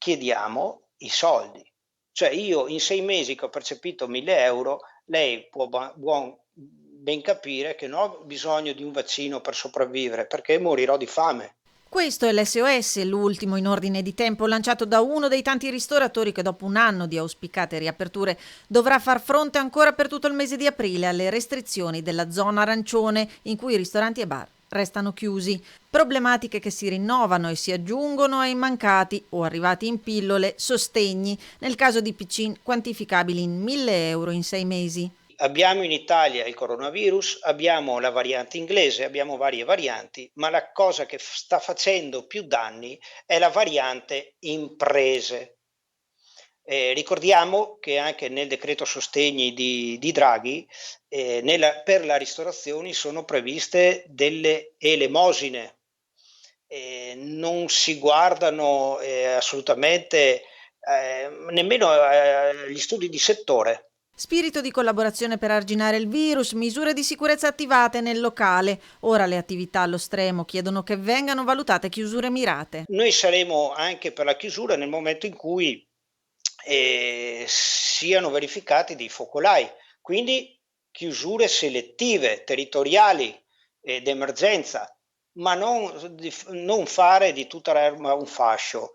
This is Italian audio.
chiediamo i soldi. Cioè io in 6 mesi che ho percepito 1.000 euro, lei può ben capire che non ho bisogno di un vaccino per sopravvivere, perché morirò di fame. Questo è l'SOS, l'ultimo in ordine di tempo lanciato da uno dei tanti ristoratori che dopo un anno di auspicate riaperture dovrà far fronte ancora per tutto il mese di aprile alle restrizioni della zona arancione in cui ristoranti e bar restano chiusi. Problematiche che si rinnovano e si aggiungono ai mancati o arrivati in pillole sostegni, nel caso di piccin quantificabili in 1.000 euro in 6 mesi. Abbiamo in Italia il coronavirus, abbiamo la variante inglese, abbiamo varie varianti, ma la cosa che sta facendo più danni è la variante imprese. Ricordiamo che anche nel decreto sostegni di Draghi, per la ristorazione sono previste delle elemosine, non si guardano assolutamente nemmeno gli studi di settore. Spirito di collaborazione per arginare il virus, misure di sicurezza attivate nel locale. Ora le attività allo stremo chiedono che vengano valutate chiusure mirate. Noi saremo anche per la chiusura nel momento in cui siano verificati dei focolai, quindi chiusure selettive, territoriali d'emergenza, ma non fare di tutta l'erba un fascio.